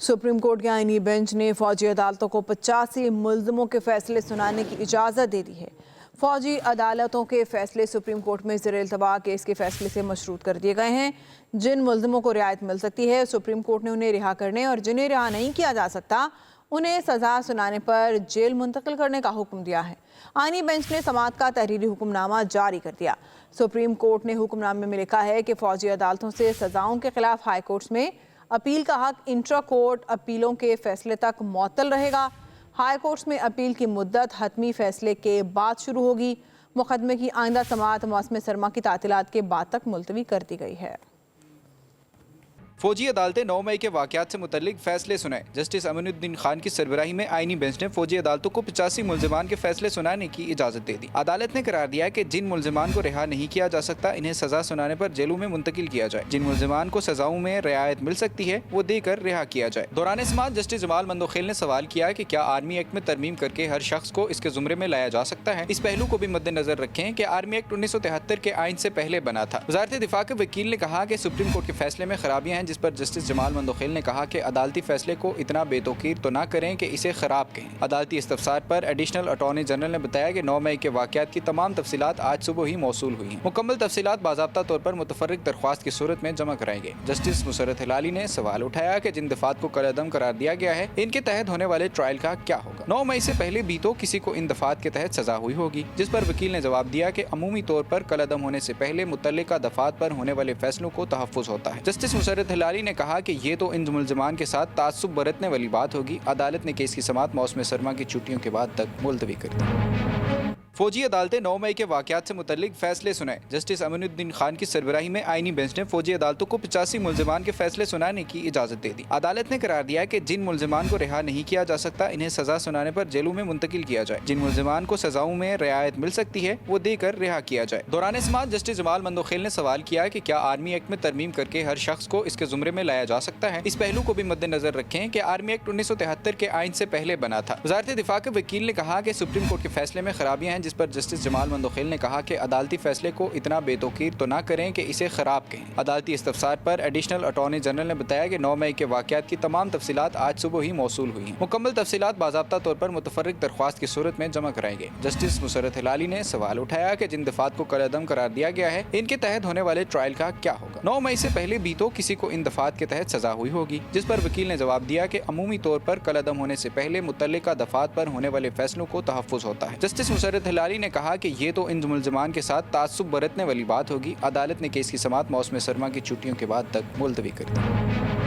Supreme court के आईनी bench ने फौजी अदालतों को 85 मुल्जिमों के फैसले सुनाने की इजाज़त दे दी है। फौजी अदालतों के फैसले सुप्रीम कोर्ट में ज़ेर इल्तवा केस के फैसले से मशरूत कर दिए गए हैं। जिन मुल्जिमों को रियायत मिल सकती है, सुप्रीम कोर्ट ने उन्हें रिहा करने और जिन्हें रिहा नहीं किया जा सकता उन्हें सजा सुनाने पर जेल मुंतकिल करने का हुक्म दिया है। आईनी बेंच ने समाअत का तहरीरी हुक्मनामा जारी कर दिया। सुप्रीम कोर्ट ने हुक्मनामे में लिखा है कि फौजी अदालतों से सजाओं के खिलाफ हाई कोर्ट्स में अपील का हक इंट्रा कोर्ट अपीलों के फैसले तक मुअत्तल रहेगा। हाई कोर्ट्स में अपील की मुद्दत हतमी फैसले के बाद शुरू होगी। मुकदमे की आइंदा समाअत मौसम सरमा की तातीलात के बाद तक मुलतवी कर दी गई है। फौजी अदालतें 9 मई के वाक़यात से मुतल्लिक फैसले सुनाए। जस्टिस अमीनुद्दीन खान की सरबराही में आईनी बेंच ने फौजी अदालतों को 85 मुल्जिमान के फैसले सुनाने की इजाज़त दे दी। अदालत ने करार दिया कि जिन मुल्जिमान को रिहा नहीं किया जा सकता इन्हें सजा सुनाने पर जेलों में मुंतकिल किया जाए। जिन मुल्जिमान को सजाओं में रियायत मिल सकती है वो देकर रिहा किया जाए। दौरान समाअत जस्टिस जमाल मंदोखेल ने सवाल किया कि क्या आर्मी एक्ट में तरमीम करके हर शख्स को इसके जुमरे में लाया जा सकता है। इस पहलू को भी मद्देनजर रखें कि आर्मी एक्ट 1973 के आइन से पहले बना था। वज़ारत दिफा के वकील ने कहा कि सुप्रीम कोर्ट के फैसले में खराबियाँ हैं, जिस पर जस्टिस जमाल मंदोखेल ने कहा कि अदालती फैसले को इतना बेतौकीर तो ना करें कि इसे खराब कहें। अदालती इस्तफसार पर एडिशनल अटॉर्नी जनरल ने बताया कि 9 मई के वाक़यात की तमाम तफसीलात आज सुबह ही मौसूल हुई हैं। मुकम्मल तफसीलात बाज़ाब्ता तौर पर मुतफर्रिक दरख्वास्त की सूरत में जमा कराएंगे। जस्टिस मुसर्रत हिलाली ने सवाल उठाया कि जिन दफात को कलअदम करार दिया गया है इनके तहत होने वाले ट्रायल का क्या होगा। 9 मई से पहले भी तो किसी को इन दफात के तहत सजा हुई होगी, जिस पर वकील ने जवाब दिया कि अमूमी तौर पर कलअदम होने से पहले मुतल्लिका दफात पर होने वाले फैसलों को तहफ़्फ़ुज़ होता है। जस्टिस मुसर्रत हिलाली ने कहा कि ये तो इन मुल्ज़िमान के साथ तासुब बरतने वाली बात होगी। अदालत ने केस की समाअत मौसम सरमा की छुट्टियों के बाद तक मुलतवी कर दी। फौजी अदालतें 9 मई के वाक़यात से मुतल्लिक फैसले सुनाए। जस्टिस अमीनुद्दीन खान की सरबराही में आईनी बेंच ने फौजी अदालतों को 85 मुल्जिमान के फैसले सुनाने की इजाज़त दे दी। अदालत ने करार दिया कि जिन मुल्जिमान को रिहा नहीं किया जा सकता इन्हें सजा सुनाने पर जेलों में मुंतकिल किया जाए। जिन मुल्जिमान को सजाओं में रियायत मिल सकती है वो देकर रिहा किया जाए। दौरान समाअत जस्टिस जमाल मंदोखेल ने सवाल किया कि क्या आर्मी एक्ट में तरमीम करके हर शख्स को इसके जुमरे में लाया जा सकता है। इस पहलू को भी मद्देनजर रखें कि आर्मी एक्ट 1973 के आइन से पहले बना था। वज़ारत दिफा के वकील ने कहा कि सुप्रीम कोर्ट के फैसले में खराबियाँ हैं, जिस पर जस्टिस जमाल मंदोखेल ने कहा कि अदालती फैसले को इतना बेतौकीर तो ना करें कि इसे खराब कहें। अदालती इस्तफसार पर एडिशनल अटॉर्नी जनरल ने बताया कि 9 मई के वाक़यात की तमाम तफसीलात आज सुबह ही मौसूल हुई हैं। मुकम्मल तफसीलात बाज़ाब्ता तौर पर मुतफर्रिक दरख्वास्त की सूरत में जमा कराएंगे। जस्टिस मुसर्रत हिलाली ने सवाल उठाया कि जिन दफात को कलअदम करार दिया गया है इनके तहत होने वाले ट्रायल का क्या होगा। 9 मई से पहले भी तो किसी को इन दफात के तहत सजा हुई होगी, जिस पर वकील ने जवाब दिया कि अमूमी तौर पर कलअदम होने से पहले मुतल्लिका दफात पर होने वाले फैसलों को तहफ़्फ़ुज़ होता है। जस्टिस मुसर्रत हिलाली ने कहा कि ये तो इन मुल्ज़िमान के साथ तासुब बरतने वाली बात होगी। अदालत ने केस की समाअत मौसम सरमा की छुट्टियों के बाद तक मुलतवी कर दी।